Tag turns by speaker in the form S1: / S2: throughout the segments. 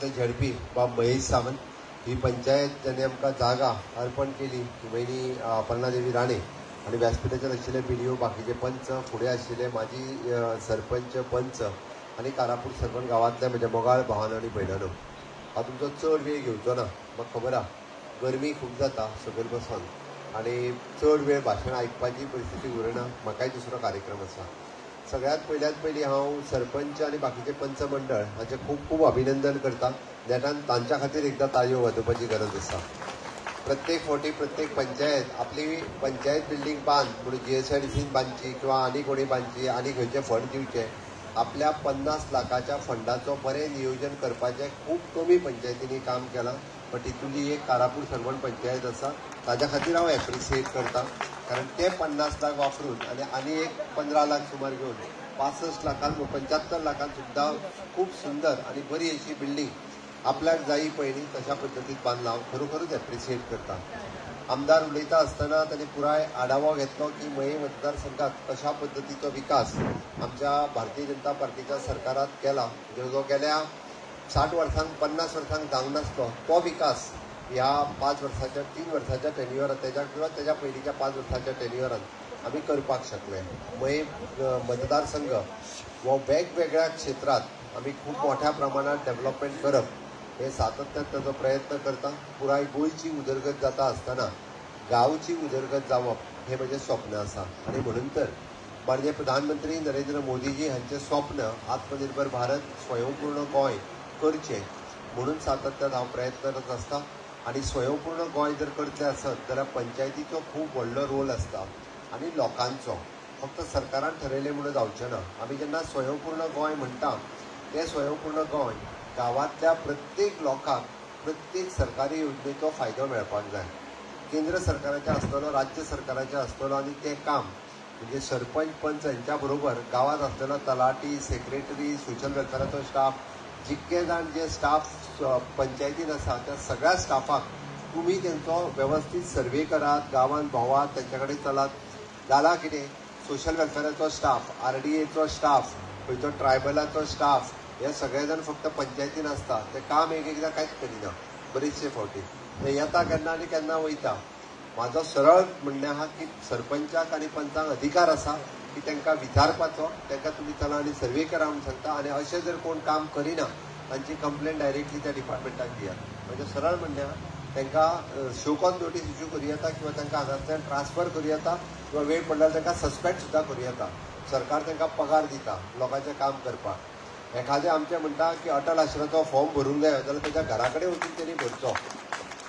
S1: गावातले झडपी बाब महेश सावंत ही पंचायत ज्याने आमकां जागा अर्पण केली वयनी अपर्णादेवी राणे आणि व्यासपीठाचेर आशिल्ले BDO बाकीचे पंच फुडें आशिल्ले माजी सरपंच पंच आणि कारापूर सरपंच गावातले म्हज्या मोगाळ भावानो आणि भयणानो हांव तुमचो चड वेळ घेवचो ना म्हाका खबर आहा गरमी खूब जाता सकयल बसून आणि चड वेळ भाशण आयकपाची परिस्थिती उरना म्हाकाय दुसरो कार्यक्रम आसा सगळ्यात पयली हांव सरपंच आणि बाकीचे पंच मंडळ हांचे खूब खूब अभिनंदन करता नेटान तांच्या खातीर एकदां ताळयो वाजोवपाची गरज आसा प्रत्येक फावटी प्रत्येक पंचायत आपली पंचायत बिल्डींग बांद म्हणून GSIDCन बांदची किंवा आनी कोणी बांदची आनी खंयचे फंड दिवचे आपल्या 50 लाखाच्या फंडाचो बरें नियोजन करपाचें खूब कमी पंचायतींनी काम केलां पण तितूंतली एक कारापूर सरवण पंचायत आसा ताज्या खातीर हांव एप्रिसिएट करता कारण ते 50 लाख वापरून आनी एक 15 लाख सुमार घेवन 65 लाखान 75 लाखान सुद्दां खूब सुंदर आणि बरी अशी बिल्डींग आपल्याक जायी पळय तशा पद्दतीन बांदला हांव खरोखरूच एप्रिसिएट करता आमदार उलयता आसतना तांणी पुराय आढावो घेतलो की मये मतदारसंघात कशा पद्दतीचो विकास आमच्या भारतीय जनता पार्टीच्या सरकारात केला जो गेल्या 60 वर्सांक 50 वर्सांक जावंक नासलो तो विकास ह्या 5 वर्साच्या 3 वर्साच्या टेन्युअरात तेच्या पयलींच्या 5 वर्साच्या टेन्युअरात आमी करपाक शकले मये मतदारसंघ हो वेगवेगळ्या क्षेत्रात आमी खूब मोठ्या प्रमाणात डेव्हलपमेंट करप हे सातत्यान ताचो प्रयत्न करता पुराय गोंयची उदरगत जाता आसतना गांवची उदरगत जावप हे म्हजें स्वप्न आसा आनी म्हणून तर माननीय प्रधानमंत्री नरेंद्र मोदीजी हांचें स्वप्न आत्मनिर्भर भारत स्वयंपूर्ण गोंय करचें म्हणून सातत्यान हांव प्रयत्न करत आसता आनी स्वयंपूर्ण गोंय जर करतलें आसत जाल्यार पंचायतीचो खूब व्हडलो रोल आसता आनी लोकांचो फक्त सरकारान ठरयलें म्हणून जावचें ना आमी जेन्ना स्वयंपूर्ण गोंय म्हणटा तें स्वयंपूर्ण गोंय गांवांतल्या प्रत्येक लोकांक प्रत्येक सरकारी योजनेचो फायदो मेळपाक जाय केंद्र सरकाराचें आसतलो राज्य सरकाराचें आसतलो आनी तें काम म्हणजे सरपंच पंच हांच्या बरोबर गांवांत आसतलो तलाटी सेक्रेटरी सोशल वेलफेराचो स्टाफ जितके जाण जे स्टाफ पंचायतीन आसा त्या सगळ्या स्टाफाक तुमी तेंचो वेवस्थीत सर्वे करात गांवांत भोंवात तेंच्या कडेन चलात जाला कितें सोशल वेलफेराचो स्टाफ RDAचो स्टाफ खंयचो ट्रायबलाचो स्टाफ हे सगळे जाण फक्त पंचायतीन आसता ते काम एकदां कांयच करिना बरेचशे फावटी ते येता केन्ना आनी केन्ना वयता म्हाजो सरळ म्हणणें आहा की सरपंचाक आनी पंचाक अधिकार आसा की तांकां विचारपाचो तांकां तुमी चला आनी सर्वे करा म्हणून सांगता आनी अशें जर कोण काम करिना तांची कंप्लेंट डायरेक्टली त्या डिपार्टमेंटाक दियात म्हणजे सरळ म्हणणें आहा तांकां शो कॉज नोटीस इश्यू करूं येता किंवा तांकां हांगांतल्यान ट्रान्सफर करूं येता किंवा वेळ पडल्यार तांकां सस्पेंड सुद्दां करूं येता सरकार तांकां पगार दिता लोकांचें काम करपाक एखादें आमचें म्हणटा की अटल आश्रमाचो फॉर्म भरूंक जाय जाल्यार ताच्या घरा कडेन वचून तेणी भरचो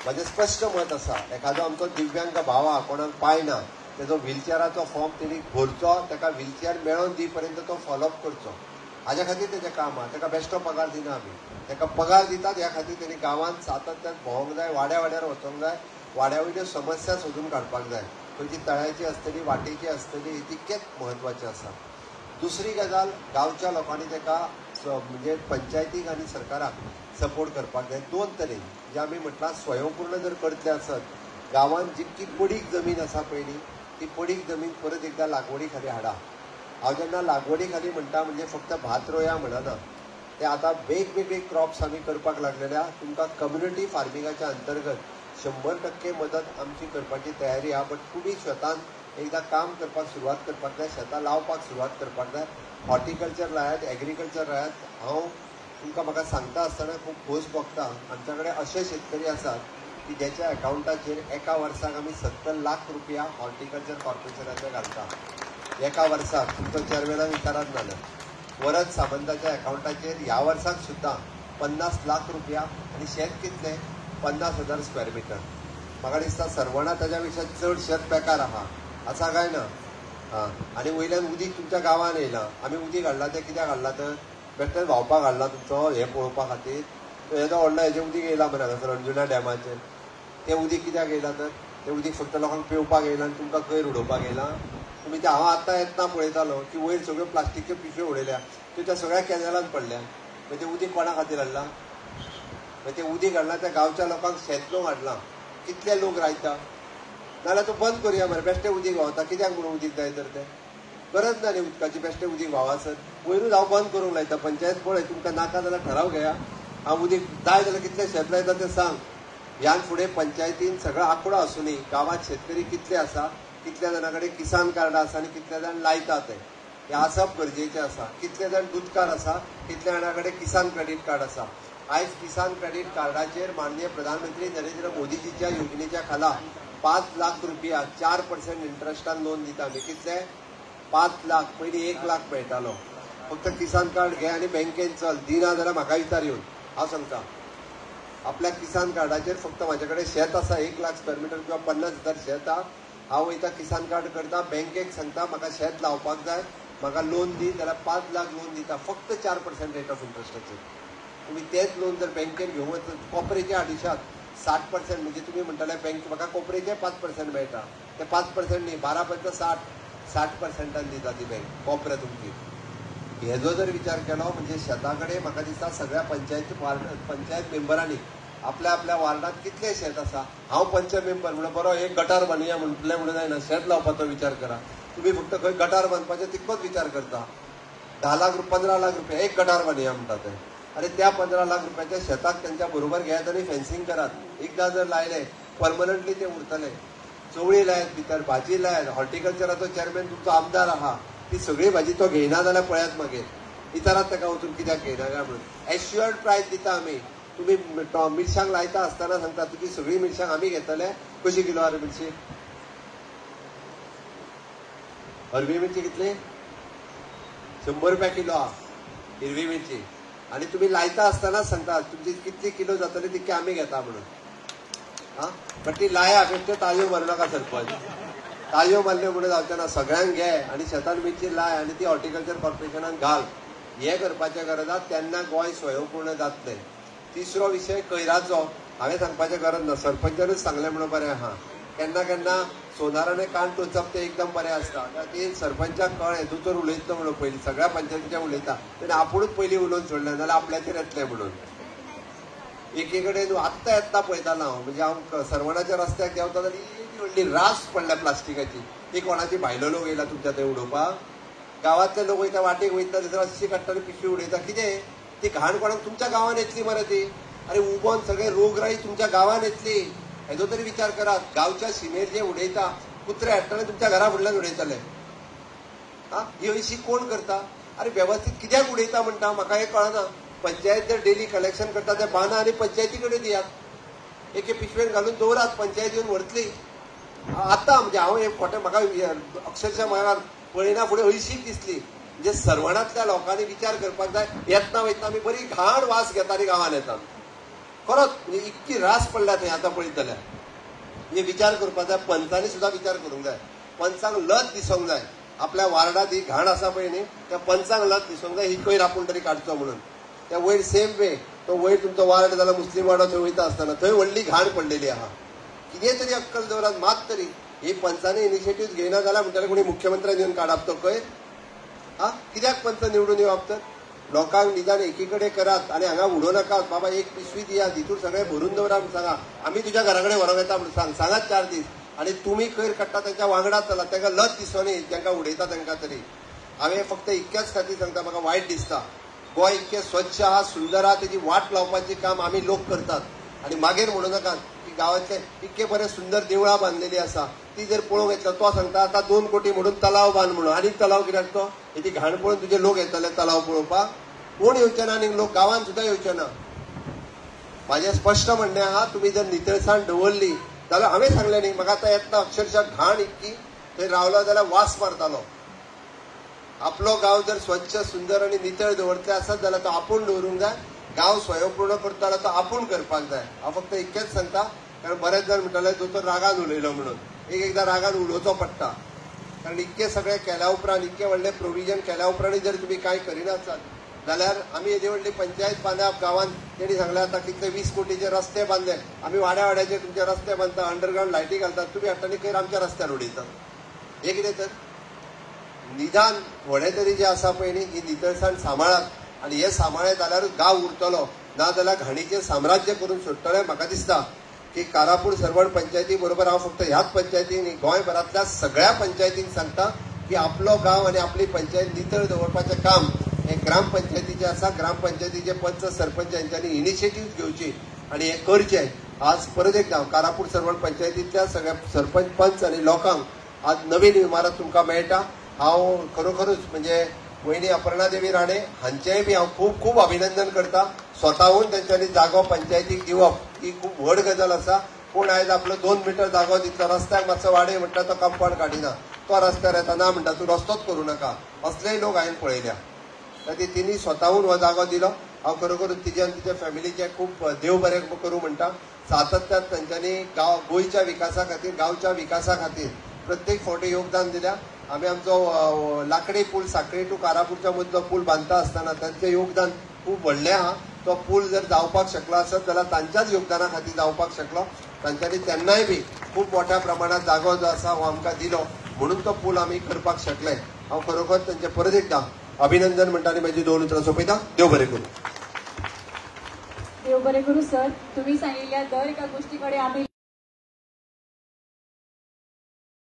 S1: म्हजें स्पश्ट मत आसा एखादो आमचो दिव्यांग भाव आहा कोणाक पांय ना तेजो व्हिलचॅराचो फॉर्म तेणी भरचो ताका व्हिलचॅर मेळोन दी पर्यंत तो फॉलोअप करचो हाज्या खातीर तेजें काम आहा ताका बेश्टो पगार दिना आमी ताका पगार दितात ह्या खातीर तेणी गांवांत सातत्यान भोंवंक जाय वाड्यार वचोंक जाय वाड्या वयल्यो समस्या सोदून काडपाक जाय खंयची तळ्याची आसतली वाटेची आसतली ही तितकेच म्हत्वाचें आसा दुसरी गजाल गांवच्या लोकांनी ताका म्हणजे पंचायतीक आनी सरकाराक सपोर्ट करपाक जाय दोन तरेन जे आमी म्हटलां स्वयंपूर्ण जर करतले आसत गांवांत जितकी पडीक जमीन आसा पयली ती पडीक जमीन परत एकदां लागवडी खाली हाडा हांव जेन्ना लागवडी खाली म्हणटा म्हणजे फक्त भात रोया म्हणना ते आतां वेगवेगळे क्रॉप्स आमी करपाक लागलेल्या तुमकां कम्युनिटी फार्मिंगाच्या अंतर्गत 100% मदत आमची करपाची तयारी आहा बट तुमी स्वतान एकदां काम करपाक सुरवात करपाक जाय शेतां लावपाक सुरवात करपाक जाय हॉर्टिकल्चर लायात एग्रीकल्चर लायात हांव तुमकां म्हाका सांगता आसतना खूब खोस भोगता आमच्या कडेन अशे शेतकरी आसात की ज्याच्या अकाउंटाचेर एका वर्साक आमी 70 लाख रुपया हॉर्टिकल्चर कॉर्पोरेशनाचे घालता एका वर्साक तुमचो चेअरमॅनाक विचारात जाल्यार वरद सामंताच्या अकाउंटाचेर ह्या वर्साक सुद्दां 50 लाख रुपया आनी शेत कितलें 50,000 स्क्वेअर मिटर म्हाका दिसता सरवणा ताच्या पेक्षा चड शेत बेकार आसा काय ना आनी वयल्यान उदीक तुमच्या गांवांत येयलां आमी उदीक हाडलां तें कित्याक हाडलां तर बेश्टेच व्हांवपाक हाडलां तुमचो हें पळोवपा खातीर हेजो व्हडलो हेजें उदीक येयलां मरे हांगासर अंजुना डॅमाचेर तें उदीक कित्याक येयलां तर तें उदीक फक्त लोकांक पेंवपाक येयलां आनी तुमकां कोयर उडोवपाक येयलां तुमी तें हांव आतां येतना पळयतालो की वयर सगळ्यो प्लास्टिकच्यो पिशव्यो उडयल्या त्यो त्या सगळ्या कॅनलांत पडल्या मागीर तें उदीक कोणा खातीर हाडलां मागीर तें उदीक हाडलां त्या गांवच्या लोकांक शेत लोक हाडलां कितले लोक रावता नाल्यार तो बंद करुया मरे बेश्टें उदीक व्हांवता कित्याक म्हणून उदीक जाय तर तें गरज ना न्ही उदकाची बेश्टें उदीक व्हांवासर वयरूच हांव बंद करूंक लायता पंचायत पळय तुमकां नाका जाल्यार ठराव घेया हांव उदीक जाय जाल्यार कितले शेत लायता तें सांग. ह्यान फुडें पंचायतीन सगळो आंकडो आसूनी गांवांत शेतकरी कितले आसा, कितल्या जाणां कडेन किसान कार्ड आसा आनी कितले जाण लायता ते हें आसप गरजेचें आसा. कितले जाण दूधकार आसा, कितल्या जाणां कडेन किसान क्रेडीट कार्ड आसा. आयज किसान क्रेडीट कार्डाचेर माननीय प्रधानमंत्री नरेंद्र मोदीजीच्या योजनेच्या खाला 5 लाख रुपया 4% इंट्रस्टान लोन दिता आमी. कितले 5 लाख. पयलीं 1 लाख मेळटालो. फक्त किसान कार्ड घे आनी बँकेन चल. दिना जाल्यार म्हाका विचार येवन हांव सांगता. आपल्या किसान कार्डाचेर फक्त म्हाजे कडेन शेत आसा 1 लाख स्क्वेअर मिटर किंवा 50,000 शेत आहा. हांव वयता किसान कार्ड करता, बँकेक सांगता म्हाका शेत लावपाक जाय, म्हाका लोन दी, जाल्यार 5 लाख लोन दिता फक्त 4% रेट ऑफ इंट्रस्टाचेर. तुम्ही तेच लोन जर बँकेन घेवंक वचत कॉपरेच्या आडिशात 60% म्हणजे तुम्ही म्हणटाले बँक म्हाका कॉपरेचे 5% मेळटा. ते 5% न्ही 12 60% दिता ती बँक कॉपरे तुमची. हेजो जर विचार केलो म्हणजे शेता कडेन म्हाका दिसता सगळ्या पंचायत मेंबरांनी आपल्या आपल्या वार्डात कितले शेत आसा. हांव पंच मेंबर म्हणून बरो एक गटार बांदुया म्हटलें म्हणून जायना. शेत लावपाचो विचार करा. तुम्ही फक्त खंय गटार बांदपाचो तितकोच विचार करता. 10 लाख 15 लाख रुपया एक गटार बांदुया म्हणटा ते. अरे त्या 15 लाख रुपयाच्या शेताक त्यांच्या बरोबर घेयात आणि फेन्सिंग करात. एकदा जर लायले परमनंटली ते उरतले. चवळी लायत भितर, भाजी लायत, हॉर्टिकल्चराचो चेअरमॅन तुमचो आमदार आहा, ती सगळी भाजी तो घेयना जाल्यार पळयात मागीर. विचारात ताका वचून कित्याक घेयना काय म्हणून. एश्युअर्ड प्रायस दिता आमी. तुम्ही मिरसांग लायता आसतना सांगता तुजी सगळी मिरसांग आमी घेतले. कशी किलो आरे मिरची? हरवी मिरची कितली? 100 रुपया किलो आहा हिरवी मिरची. आणि तुम्ही लायता आसतना सांगता तुमची कितली किलो जातली तितकी आमी घेता म्हणून. हा पण ती लाया फक्त ताळयो मारू नाका सरपंच. ताळयो मारल्यो म्हणून जावचे ना. सगळ्यांक घे आणि शेतान मिरची लाय आणि ती हॉर्टिकल्चर कॉर्पोरेशनान घाल. हे करपाचे गरज आसा तेन्ना गोंय स्वयंपूर्ण जातलें. तिसरो विशय कोयराचो. हांवें सांगपाचें गरज ना, सरपंचानूच सांगलें म्हणून बरें आहा. केन्ना केन्ना सोनाराने कान टोचप ते एकदम बरें आसता. ती सरपंचाक कळ्ळें तूं तर उलयतलो म्हणून पयलीं सगळ्या पंचायतीच्या उलयता तेणें आपुणूच पयलीं उलोवन सोडलें जाल्यार आपल्याचेर येतलें म्हणून. एके कडेन आत्तां येता पळयतालो हांव. म्हणजे हांव सरवणाच्या रस्त्याक देंवता जाल्यार इतली व्हडली रास पडल्या प्लास्टिकाची. ती कोणाची भायलो लोक येयला तुमच्या थंय उडोवपाक? गांवांतले लोक वयता वाटेक वयता थंयसर अशी काडटा आनी पिशवी उडयता. कितें ती घाण कोणाक तुमच्या गांवांत येतली मरे ती? अरे उबोन सगळे रोगराई तुमच्या गांवांत येतली. हेजो तरी विचार करात. गांवच्या सीमेर जे उडयता कुत्रे हाडटाले तुमच्या घरा फुडल्यान उडयताले. हा ही अशी कोण करता? अरे व्यवस्थित कित्याक उडयता म्हणटा म्हाका हे कळना. पंचायत जर डेली कलेक्शन करता ते बाना आनी पंचायती कडेन दियात. एके पिशवेन घालून दवरात, पंचायत येवन व्हरतली. आतां म्हणजे हांव हे खोटें म्हाका अक्षरशः म्हाका पळयना फुडें अळशीक दिसली. म्हणजे सरवणातल्या लोकांनी विचार करपाक जाय. येतना वयतना आमी बरी घाण वास घेता आनी गांवांत येता. खरोच म्हणजे इतकी रास पडल्या थंय आतां पळयत जाल्यार. म्हणजे विचार करपाक जाय. पंचांनी सुद्दां विचार करूंक जाय. पंचांक लज दिसोंक जाय. आपल्या वार्डात ही घाण आसा पळय न्ही त्या पंचांक लज दिसोंक जाय ही कोयर आपूण तरी काडचो म्हणून. त्या वयर सेम वे तो वयर तुमचो वार्ड जाल्यार मुस्लीम वाडो थंय वयता आसतना थंय व्हडली घाण पडलेली आहा. कितें तरी अक्कल दवरात. मात तरी ही पंचांनी इनिशिएटीव्ह घेयना जाल्यार म्हणटाले कोणी मुख्यमंत्र्यान येवन काडप तो कोयर. हा कित्याक पंच निवडून येवप तर? लोकांक निदान एकीकडे करात आणि हांगा उडो नाकात. बाबा एक पिशवी दिया तितून सगळे भरून दवरा म्हणून सांगा. आमी तुज्या घरा कडेन व्हरोंक येता म्हणून सांगात 4 दीस. आणि तुम्ही कोयर काडटा त्यांच्या वांगडा चला. तांकां लज दिसोनी जांकां उडयता तांकां तरी. हांवें फक्त इतक्याच खातीर सांगता म्हाका वायट दिसता. गोंय इतकें स्वच्छ आहा, सुंदर आहा, तेजी वाट लावपाचें काम आमी लोक करतात. आणि मागीर म्हणूं नाकात की गांवांतले इतके बरे सुंदर देवळां बांदलेली आसा ती जर पळोवंक येतलो तो सांगता आतां 2 कोटी म्हणून तलाव बांद म्हणून. आनी तलाव कित्याक तो? ही घाण पळोवन तुजे लोक येतले तलाव पळोवपाक? कोण येवचे ना आनी लोक गांवांत सुद्दां येवचे ना. म्हाजें स्पश्ट म्हणणें आहा तुमी जर नितळसाण दवरली जाल्यार हांवें सांगलें न्ही म्हाका आतां येतना अक्षरशः घाण इतकी थंय रावलो जाल्यार वास मारतालो. आपलो गांव जर स्वच्छ सुंदर आनी नितळ दवरतले आसत जाल्यार तो आपूण दवरूंक जाय. गांव स्वयंपूर्ण करता जाल्यार तो आपूण करपाक जाय. हांव फक्त इतकेंच सांगता. कारण बरेच जाण म्हणटाले दोतोर रागान उलयलो म्हणून. एकदां रागान उलोवचो पडटा. कारण इतके सगळे केल्या उपरांत इतके व्हडले प्रोविजन केल्या उपरांत जर तुमी कांय करिनात जाल्यार आमी येदी व्हडली पंचायत बांदप गांवांत. तेणी सांगलें आतां कितले 20 कोटीचे रस्ते बांदले. आमी वाड्या वाड्याचे तुमचे रस्ते बांदता, अंडरग्रावंड लायटी घालतात. तुमी हाडटानी खंय आमच्या रस्त्यार उडयतात. हे कितें तर? निदान व्हडे तरी जे आसा पळय न्ही ही नितळसाण सांबाळात. आनी हे सांबाळ्ळें जाल्यारूच गांव उरतलो. ना जाल्यार घाणीचें साम्राज्य करून सोडटले. म्हाका दिसता की कारापूर सरवण पंचायती बरोबर हांव फक्त ह्याच पंचायतीन गोंयभरांतल्या सगळ्या पंचायतींक सांगता की आपलो गांव आनी आपली पंचायत नितळ दवरपाचें काम हे ग्रामपंचायतीचे आसा, ग्रामपंचायतीचे पंच सरपंच यांच्यानी इनिशिएटिव्ह घेवची आणि हे करचे. आज परत एकदा कारापूर सरवण पंचायतीतल्या सगळ्या सरपंच पंच आणि लोकांक आज नवीन इमारत तुमकां मेळटा. हांव खरोखरूच म्हणजे वहिनी अपर्णा देवी राणे हांचेय बी हांव खूब खूब अभिनंदन करता. स्वताहून तेंच्यांनी जागो पंचायतीक दिवप ही खूब व्हड गजाल आसा. पूण आयज आपलो 2 मिटर जागो दितलो, रस्त्याक मातसो वाडय म्हणटा तो कंपाऊंड काडिना, तो रस्त्यार येता ना म्हणटा तूं रस्तोच करूं नाका, असलेय लोक हांवें पळयल्या. ताती तिणी स्वताहून हो जागो दिलो. हांव खरोखरूच तिच्या आनी तिच्या फॅमिलीचे खूब देव बरें करूं म्हणटा. सातत्यान तांच्यांनी गोंयच्या विकासा खातीर, गांवच्या विकासा खातीर प्रत्येक फावटी योगदान दिल्या. आमी आमचो लाकडी पूल सांखळी टू कारापूरच्या मदलो पूल बांदता आसतना तांचें योगदान खूब व्हडलें आहा. तो पूल जर जावपाक शकलो आसत जाल्यार तांच्याच योगदाना खातीर जावपाक शकलो. तांच्यांनी तेन्नाय बी खूब मोठ्या प्रमाणात जागो जो आसा हो आमकां दिलो, म्हणून तो पूल आमी करपाक शकले. हांव खरोखर तांचें परत एकदां अभिनंदन म्हणटा आनी म्हजी 2 उतरां सोंपयता. देव बरें करूं.
S2: देव बरें करूं सर. तुम्ही सांगिल्ल्या दर एका गोष्टीकडे आम्ही